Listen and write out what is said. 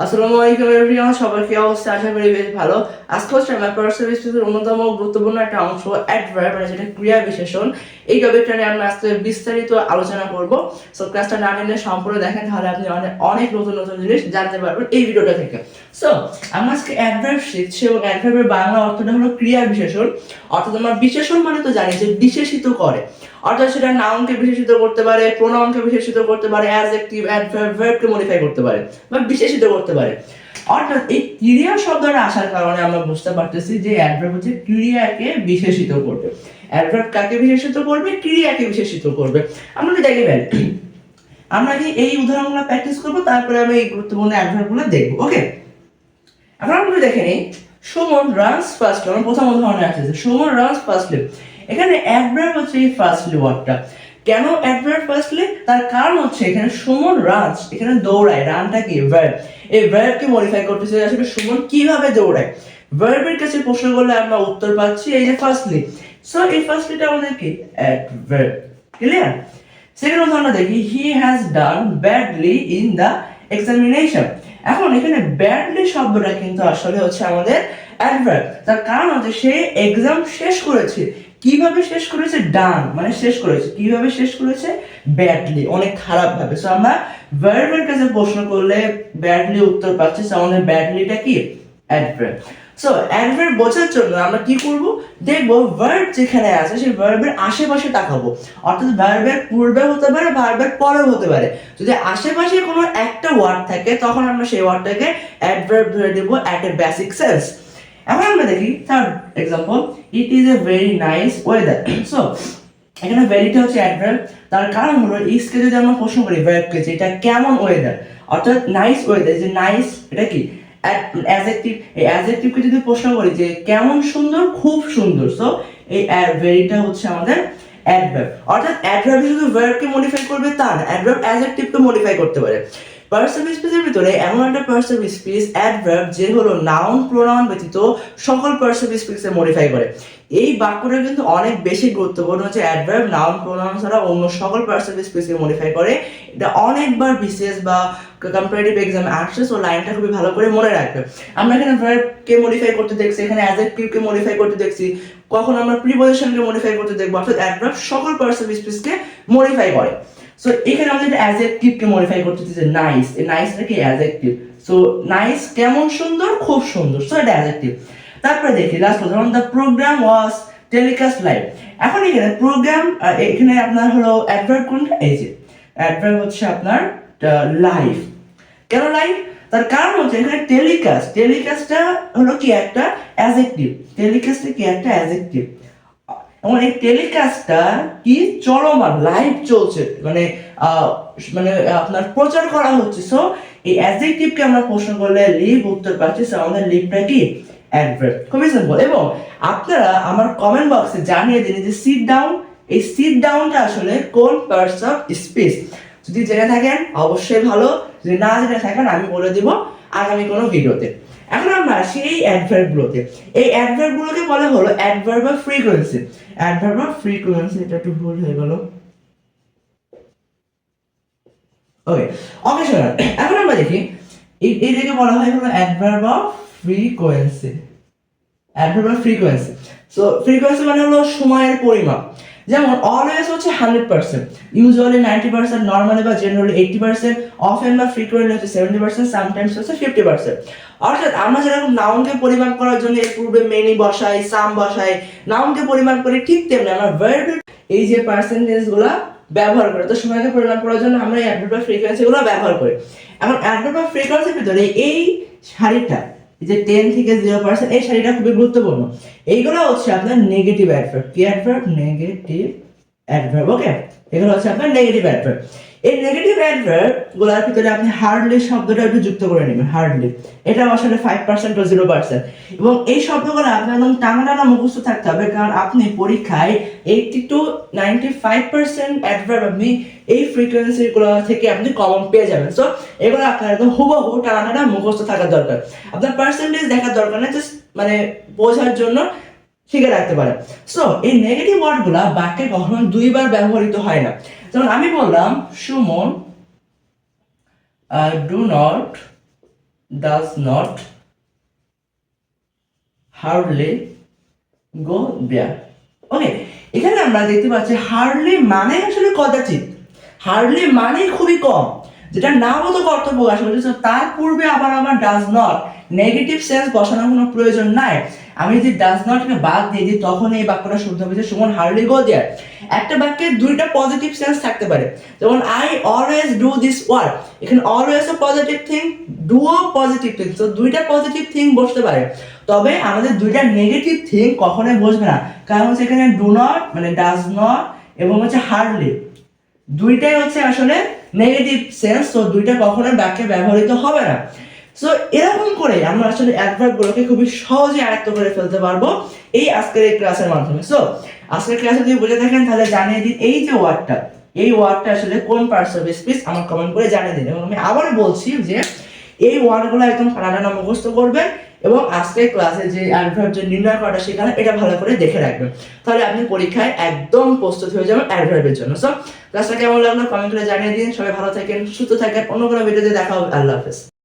আসসালামু আলাইকুম এভরিওয়ান, সবার কি অবস্থা? আশা করি বেশ ভালো। আজকে হচ্ছে আমার পার্সোনাল স্পিচের অন্যতম গুরুত্বপূর্ণ একটা অংশ অ্যাডভার্ব, মানে যেটা ক্রিয়া বিশেষণ। এই টপিকটা নিয়ে আমরা আজকে বিস্তারিত আলোচনা করব। সো ক্লাসটা না নিলে সম্পূর্ণ দেখেন, তাহলে আপনি অনেক অনেক নতুন নতুন জিনিস জানতে পারবেন এই ভিডিওটা থেকে। সো আমরা আজকে অ্যাডভার্ব শিখছি এবং অ্যাডভার্বের বাংলা অর্থটা হলো ক্রিয়া বিশেষণ। অর্থাৎ আমরা বিশেষণ মানে তো জানি যে বিশেষিত করে, অর্থাৎ সেটা নাউনকে বিশেষিত করতে পারে, প্রোনাউনকে বিশেষিত করতে পারে, অ্যাডজেক্টিভ অ্যাডভার্ব ভার্বকে মডিফাই করতে পারে বা বিশেষিত করতে পারে। অর্থাৎ এই ক্রিয়া শব্দটা আসার কারণে আমরা বুঝতে পারতেছি যে অ্যাডভার্ব হচ্ছে ক্রিয়াকে বিশেষিত করবে। অ্যাডভার্ব কাকে বিশেষিত করবে? ক্রিয়াকে বিশেষিত করবে। আমরা কি দেখবেন, আমরা কি এই উদাহরণগুলো প্র্যাকটিস করব, তারপরে আমি এই গুরুত্বপূর্ণ অ্যাডভার্বগুলো দেখব। ওকে, এখন আমরা দেখে নিই। সুমন রানস ফাস্টলি, আমার প্রথম উদাহরণে আসছে সুমন রানস ফাস্টলি। এখানে অ্যাডভার্ব হচ্ছে এই ফার্স্টলি ওয়ার্ডটা। কেন অ্যাডভার্ব ফার্স্টলি? তার কারণ হচ্ছে এখানে সুমন রানস, এখানে দৌড়ায়। রানটা কি? ভার্ব। এই ভার্বকে মডিফাই করতেছে আসলে সুমন কিভাবে দৌড়ায়। ভার্বের কাছে প্রশ্ন করলে আমরা উত্তর পাচ্ছি এই যে ফার্স্টলি। সো এই ফার্স্টলিটা আমাদের কি? অ্যাডভার্ব। ক্লিয়ার? সেকেন্ড উদাহরণ দেখি, he has done badly in the examination. এখন এখানে ব্যাডলি শব্দটা কিন্তু আসলে হচ্ছে আমাদের অ্যাডভার্ব। তার কারণ হচ্ছে সে এক্সাম শেষ করেছে। কিভাবে শেষ করেছে? ডান মানে শেষ করেছে। কিভাবে শেষ করেছে? ব্যাডলি, অনেক খারাপ ভাবে। সো আমরা ভার্বের কাছে প্রশ্ন করলে ব্যাডলি উত্তর পাচ্ছি। সো আমাদের ব্যাডলিটা কি? অ্যাডভার্ব। সো অ্যাডভার্ব বোঝার জন্য আমরা কি করব? দেখব ভার্ব যেখানে আছে সেই ভার্বের আশেপাশে তাকাবো। অর্থাৎ ভার্বের পূর্বে হতে পারে, ভার্বের পরে হতে পারে। যদি আশেপাশে কোনো একটা ওয়ার্ড থাকে তখন আমরা সেই ওয়ার্ডটাকে অ্যাডভার্ব ধরে দেব অ্যাট এ বেসিক সেন্স। এখন আমরা দেখি third example, it is a very nice weather. So এখানে ভেরিটা হচ্ছে অ্যাডভার্ব। তার কারণ হলো ইসকে যদি আমরা প্রশ্ন করি ভার্বকে যে এটা কেমন ওয়েদার, অর্থাৎ নাইস ওয়েদার, যে নাইস এটা কি? অ্যাডজেক্টিভ। এই অ্যাডজেক্টিভকে যদি প্রশ্ন করি যে কেমন সুন্দর, খুব সুন্দর। সো এই ভেরিটা হচ্ছে আমাদের অ্যাডভার্ব। অর্থাৎ অ্যাডভার্ব শুধু ভার্বকে মডিফাই করবে তা না, অ্যাডভার্ব অ্যাডজেক্টিভকে মডিফাই করতে পারে। পার্সিভ স্পিচের ভিতরে এমন একটা পার্সিভ স্পিচ অ্যাডভার্ব যে হলো নাউন প্রোনাউন ব্যতীত সকল পার্সিভ স্পিচে মডিফাই করে। এই বাক্যটা কিন্তু অনেক বেশি গুরুত্বপূর্ণ, হচ্ছে অ্যাডভার্ব নাউন প্রোনাউন ছাড়া অন্য সকল পার্সিভ স্পিচকে মডিফাই করে। এটা অনেকবার বিসিএস বা কম্পারেটিভ এক্সামে আসছে। সো লাইনটা খুবই ভালো করে মনে রাখবে। আমরা এখানে ভার্বকে মডিফাই করতে দেখছি, এখানে অ্যাডজেক্টিভকে মডিফাই করতে দেখছি, কখন আমরা প্রিপজিশনকে মডিফাই করতে দেখবো। অর্থাৎ অ্যাডভার্ব সকল পার্সিভ স্পিচকে মডিফাই করে। সো এখানে আমাদের অ্যাডজেক্টিভকে মডিফাই করতে দিচ্ছে নাইস। এই নাইসটা কি? অ্যাডজেক্টিভ। সো নাইস কেমন সুন্দর, খুব সুন্দর। সো এটা অ্যাডজেক্টিভ। তারপরে দেখি লাস্ট উদাহরণ, the program was telecast live. এখন এখানে প্রোগ্রাম, এখানে আপনার হলো অ্যাডভার্ব কোনটা? এই যে অ্যাডভার্ব হচ্ছে আপনার লাইভ। কেন লাইভ? তার কারণ হচ্ছে এখানে টেলিকাস্ট, টেলিকাস্টটা হলো কি? একটা অ্যাডজেক্টিভ। টেলিকাস্টটা কি? একটা অ্যাডজেক্টিভ। এবং এই টেলিকাস্টটা কি? চলমান, লাইভ চলছে, মানে মানে আপনার প্রচার করা হচ্ছে। সো এই অ্যাডজেক্টিভকে আমরা প্রশ্ন করলে লিভ উত্তর পাচ্ছি। সো আমাদের লিভটা কি? অ্যাডভার্ব। খুবই সিম্পল। এবং আপনারা আমার কমেন্ট বক্সে জানিয়ে দিন যে সিট ডাউন, এই সিট ডাউনটা আসলে কোন পার্টস অফ স্পিচ। যদি জেনে থাকেন অবশ্যই ভালো, যদি না জেনে থাকেন আমি বলে দিব আগামী কোনো ভিডিওতে। এখন আমরা আসি এই অ্যাডভার্বগুলোতে। এই অ্যাডভার্বগুলোকে বলা হলো adverb of frequency. Adverb of frequency, এটা একটু ভুল হয়ে গেল। ওকে ওকে শোনান, এখন আমরা দেখি এইটাকে বলা হয় হলো adverb of frequency. Adverb of frequency. So frequency মানে হলো সময়ের পরিমাপ। যেমন অলওয়েজ হচ্ছে 100%, ইউজুয়ালি 90%, নর্মালি বা জেনারেলি 80%, অফেন বা ফ্রিকোয়েন্টলি হচ্ছে 70%, সামটাইমস হচ্ছে 50%। অর্থাৎ আমরা যেরকম নাউনকে পরিমাপ করার জন্য এর পূর্বে মেনি বসাই, সাম বসাই, নাউনকে পরিমাপ করি, ঠিক তেমনি আমরা ভার্বের এই যে পার্সেন্টেজগুলো ব্যবহার করি। তো সময়কে পরিমাপ করার জন্য আমরা এই অ্যাডভার্ব অফ ফ্রিকোয়েন্সিগুলো ব্যবহার করি। এখন অ্যাডভার্ব অফ ফ্রিকোয়েন্সির ভিতরে এই সারিটা, যে 10 থেকে 0%, এই সারিটা খুবই গুরুত্বপূর্ণ। এইগুলো হচ্ছে আপনার নেগেটিভ অ্যাডভার্ব। কি অ্যাডভার্ব? Negative adverb. ওকে, এগুলো হচ্ছে আপনার নেগেটিভ অ্যাডভার্ব। এই নেগেটিভ অ্যাডভার্ব গুলোর ভিতরে আপনি হার্ডলি শব্দটা একটু যুক্ত করে নেবেন। হার্ডলি এটা আসলে 5% বা 0%। এবং এই শব্দগুলো আপনার একদম টানা টানা মুখস্থ থাকতে হবে, কারণ আপনি পরীক্ষায় 80 to 95% অ্যাডভার্ব আপনি এই ফ্রিকোয়েন্সি গুলো থেকে আপনি কমন পেয়ে যাবেন। সো এগুলো আপনার একদম হুবহু টানা টানা মুখস্থ থাকার দরকার। আপনার পার্সেন্টেজ দেখার দরকার না, জাস্ট মানে বোঝার জন্য শিখে রাখতে পারেন। সো এই নেগেটিভ ওয়ার্ডগুলা বাক্যে কখনো দুইবার ব্যবহৃত হয় না। যেমন আমি বললাম Suman do not does not hardly go there. ওকে, এখানে আমরা দেখতে পাচ্ছি হার্ডলি মানে আসলে কদাচিৎ, হার্ডলি মানে খুবই কম, যেটা নামতো অর্থ প্রকাশ করছে। তার পূর্বে আবার আমার ডাজ নট নেগেটিভ সেন্স বসানোর কোনো প্রয়োজন নাই। আমি যদি ডাজ নটকে বাদ দিয়ে দিই তখন এই বাক্যটা শুদ্ধ হবে যে সুমন হার্ডলি গো দেয়ার। একটা বাক্যে দুইটা পজিটিভ সেন্স থাকতে পারে, যেমন I always do this work, এখানে অলওয়েজ ও পজিটিভ থিং, ডু ও পজিটিভ থিং, তো দুইটা পজিটিভ থিং বসতে পারে। তবে আমাদের দুইটা নেগেটিভ থিং কখনোই বসবে না, কারণ হচ্ছে এখানে ডু নট মানে ডাজ নট এবং হচ্ছে হার্ডলি দুইটাই হচ্ছে আসলে নেগেটিভ সেন্স, তো দুইটা কখনোই বাক্যে ব্যবহৃত হবে না। সো এরকম করে আমরা আসলে অ্যাডভার্বগুলোকে খুবই সহজে আয়ত্ত করে ফেলতে পারবো এই আজকের এই ক্লাসের মাধ্যমে। সো আজকের ক্লাসে যদি বুঝে থাকেন তাহলে জানিয়ে দিন এই যে ওয়ার্ডটা, এই ওয়ার্ডটা আসলে কোন পার্টস অফ স্পিচ আমার কমেন্ট করে জানিয়ে দিন। এবং আমি আবার বলছি যে এই ওয়ার্ডগুলো একদম টানা মুখস্থ করবেন এবং আজকের ক্লাসে যে অ্যাডভার্ব যে নির্ণয় করাটা সেখানে এটা ভালো করে দেখে রাখবেন, তাহলে আপনি পরীক্ষায় একদম প্রস্তুত হয়ে যাবেন অ্যাডভার্বের জন্য। সো ক্লাসটা কেমন লাগলো কমেন্ট করে জানিয়ে দিন। সবাই ভালো থাকেন, সুস্থ থাকেন, অন্য কোনো ভিডিওতে দেখা হবে। আল্লাহ হাফেজ।